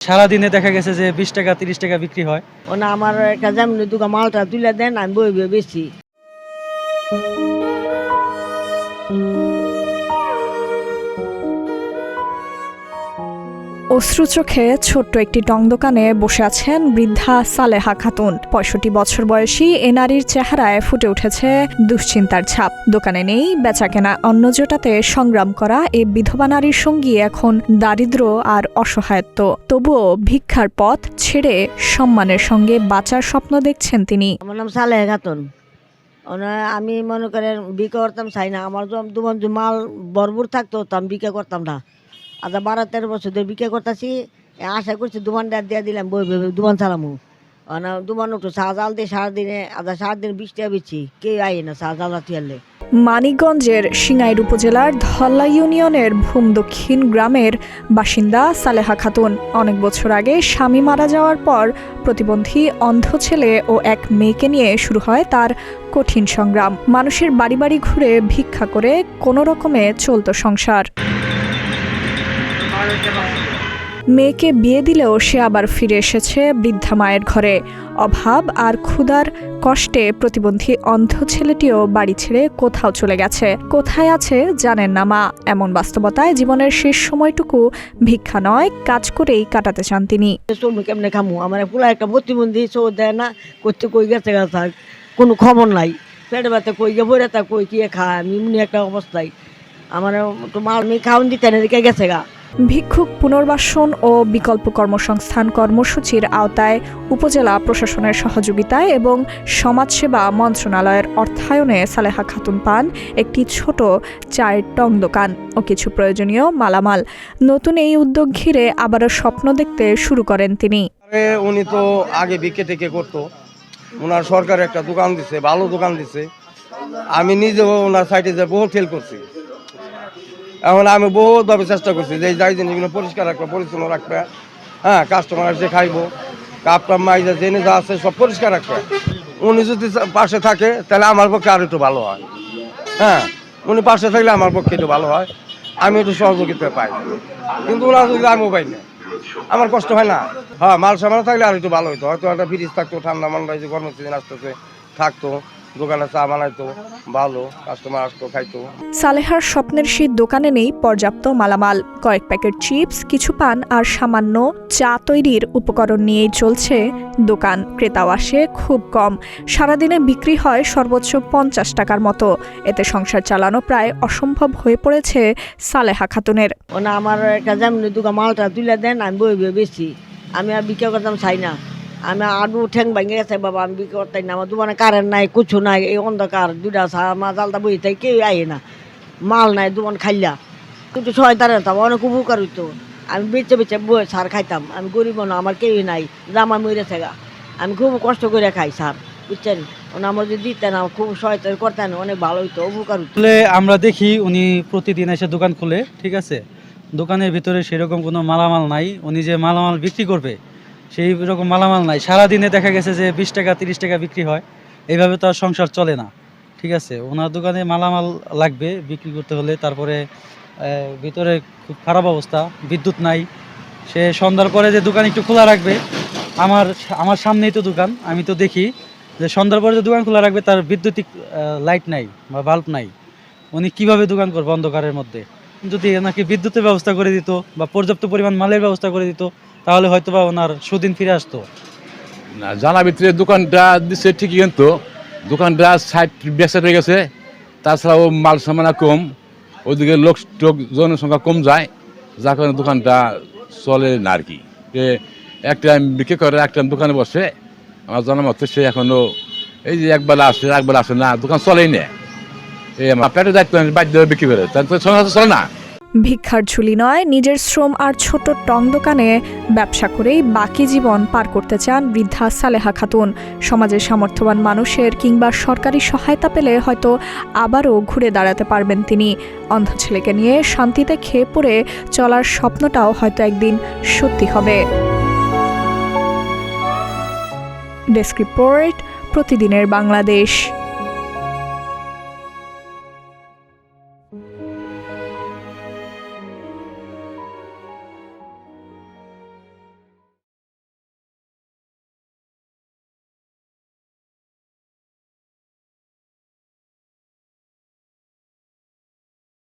সারাদিনে দেখা গেছে যে 20 টাকা 30 টাকা বিক্রি হয়। ওনা আমার একটা যেমনি দোকান মালটা তুলে দেন, আমি বই বেশি। অশ্রু চোখে ছোট্ট একটি টং দোকানে বসে আছেন বৃদ্ধা সালেহা খাতুন। ৬৫ বছর বয়সী এ নারীর চেহারায় ফুটে উঠেছে দুশ্চিন্তার ছাপ। দোকানে নেই বেচাকেনা, অন্ন জোটাতে সংগ্রাম করা এ বিধবা নারীর সঙ্গী এখন দারিদ্র্য আর অসহায়ত্ব। তবুও ভিক্ষার পথ ছেড়ে সম্মানের সঙ্গে বাঁচার স্বপ্ন দেখছেন তিনি। আমার নাম সালেহা খাতুন। আমি মনে করেন বিক্রি করতাম চাই না। আমার দোকান মাল ভরপুর থাকতো তো আমি বিক্রি করতাম না। আজ 12-13 বছর ধরে বিক্রি করতেছি। আশা করছি দোকানটা দিয়ে দিলাম, বই দোকান চালামু। দোকান একটু চা জাল দিয়ে সারাদিনে সারাদিন 20 টাকা বেচি, কেউ আয় না চা জাল তুয়ালে। মানিকগঞ্জের সিঙ্গাইর উপজেলার ধল্লা ইউনিয়নের ভূম দক্ষিণ গ্রামের বাসিন্দা সালেহা খাতুন অনেক বছর আগে স্বামী মারা যাওয়ার পর প্রতিবন্ধী অন্ধ ছেলে ও এক মেয়েকে নিয়ে শুরু হয় তার কঠিন সংগ্রাম। মানুষের বাড়ি বাড়ি ঘুরে ভিক্ষা করে কোনো রকমে চলত সংসার। মেয়েকে বিয়ে দিলেও সে আবার ফিরে এসেছে বৃদ্ধা মায়ের ঘরে। অভাব আর ক্ষুধার কষ্টে প্রতিবন্ধী অন্ধ ছেলেটিও বাড়ি ছেড়ে কোথাও চলে গেছে। কোথায় আছে জানেন না মা। এমন বাস্তবতায় জীবনের শেষ সময়টুকু ভিক্ষা নয়, কাজ করেই কাটাতে চান তিনি। চলবো কেমনে খামু? আমার পুরা একটা প্রতিবন্ধী, চোখ দেয় না, করতে কই গেছে গেছে কোনো খবর নাই। পেটে ব্যথা কই গে বইরে তা কই কি খায়, আমি এমনি একটা অবস্থায় আমার তো মাল আমি খাওয়ান দিতে না, রেখে গেছে গা। ভিক্ষুক পুনর্বাসন ও বিকল্প কর্মসংস্থান কর্মসূচির আওতায় উপজেলা প্রশাসনের সহযোগিতায় এবং সমাজসেবা মন্ত্রণালয়ের অর্থায়নে সালেহা খাতুন পান একটি ছোট চায়ের টং দোকান ও কিছু প্রয়োজনীয় মালামাল। নতুন এই উদ্যোগ ঘিরে আবারও স্বপ্ন দেখতে শুরু করেন তিনি। উনি তো আগে ভিক্ষে টেকে করতো, ওনার সরকার একটা দোকান দিছে, ভালো দোকান দিছে। আমি নিজেও ওনার সাইডে যে বহু ফেল করছি। এখন আমি বহুতভাবে চেষ্টা করছি যে যাই জিনিসগুলো পরিষ্কার রাখবে, পরিচ্ছন্ন রাখবে, হ্যাঁ, কাস্টমার এসে খাইবো, কাপ টাপ মাইজা জেনে যা আছে সব পরিষ্কার রাখবে। উনি যদি পাশে থাকে তাহলে আমার পক্ষে আরো একটু ভালো হয়। হ্যাঁ, উনি পাশে থাকলে আমার পক্ষে একটু ভালো হয়, আমি একটু সহযোগিতা পাই। কিন্তু ওনার যদি আমিও পাই না, আমার কষ্ট হয় না। হ্যাঁ, মাল সামাল থাকলে আর একটু ভালো হইতো, হয়তো একটা ফ্রিজ থাকতো, ঠান্ডা মান্ডা যে গরমের সিজন আসতেছে থাকতো, দোকানে চা বানাইতো, ভালো কাস্টমার আসতো, খাইতো। সালেহার স্বপ্নের সেই দোকানে নেই পর্যাপ্ত মালামাল। কয়েক প্যাকেট চিপস, কিছু পান আর সামান্য চা তৈরির উপকরণ নিয়েই চলছে দোকান। ক্রেতাও আসে খুব কম। সারাদিনে বিক্রি হয় সর্বোচ্চ 50 টাকার মতো। এতে সংসার চালানো প্রায় অসম্ভব হয়ে পড়েছে সালেহা খাতুনের। ওনা আমার একটা যেমনি দোকান মালটা তুলে দেন, আমি বই বেশি। আমি আর বিক্রি করতাম চাই না। আমি আডু ঠ্যাং ভেঙে গেছে বাবা, আমি বিক্রি করতাম না। আমার দোকানে কারেন্ট নাই, কিছু নাই, এই অন্ধকার, দুটা আমার জালটা বই তাই কেউ আয় না, মাল নাই, দোকান খাইলা। কিন্তু সহায়তার হতাম, অনেক উপকার হইতো। আমি বেচে বেচে বই সার খাইতাম। আমি গরিব না, আমার কেউই নাই, জামা মরেছে গা। আমি খুব কষ্ট করে খাই সার, বুঝছেন। ওনা আমার যদি দিতেন, আমার খুব সহায়তা করতেন, অনেক ভালো হইতো, উপকার হইতো। আমরা দেখি উনি প্রতিদিন এসে দোকান খুলে, ঠিক আছে, দোকানের ভিতরে সেরকম কোনো মালামাল নাই। উনি যে মালামাল বিক্রি করবে সেই রকম মালামাল নাই। সারাদিনে দেখা গেছে যে 20 টাকা 30 টাকা বিক্রি হয়। এইভাবে তো আর সংসার চলে না, ঠিক আছে। ওনার দোকানে মালামাল লাগবে বিক্রি করতে হলে। তারপরে ভিতরে খুব খারাপ অবস্থা, বিদ্যুৎ নাই। সে সন্ধ্যার পরে যে দোকান একটু খোলা রাখবে, আমার সামনেই তো দোকান, আমি তো দেখি যে সন্ধ্যার পরে যে দোকান খোলা রাখবে তার বিদ্যুতিক লাইট নাই বা বাল্ব নাই। উনি কিভাবে দোকান করবে অন্ধকারের মধ্যে? যদি নাকি বিদ্যুতের ব্যবস্থা করে দিত বা পর্যাপ্ত পরিমাণ মালের ব্যবস্থা করে দিত, তাহলে হয়তো বা ওনার সুদিন ফিরে আসতো না। জানা ভিতরে দোকানটা দিচ্ছে ঠিকই, কিন্তু দোকানটা সাইড বেসে হয়ে গেছে। তাছাড়াও মাল সামানা কম, ওইদিকে লোক জনসংখ্যা কম যায়, যার কারণে দোকানটা চলে না আর কি। একটা বিক্রি করে একটা দোকানে বসে, আমার জানা মতো সে এখনো এই যে একবেলা আসে না, দোকান চলেই না। এই আমার পেটের দায়িত্ব বাধ্য বিক্রি করে, তাহলে সংসার চলে না। ভিক্ষার ঝুলি নয়, নিজের শ্রম আর ছোট টং দোকানে ব্যবসা করেই বাকি জীবন পার করতে চান বৃদ্ধা সালেহা খাতুন। সমাজের সামর্থ্যবান মানুষের কিংবা সরকারি সহায়তা পেলে হয়তো আবারও ঘুরে দাঁড়াতে পারবেন তিনি। অন্ধ ছেলেকে নিয়ে শান্তিতে খেয়ে পড়ে চলার স্বপ্নটাও হয়তো একদিন সত্যি হবে। ডেস্ক রিপোর্ট, প্রতিদিনের বাংলাদেশ।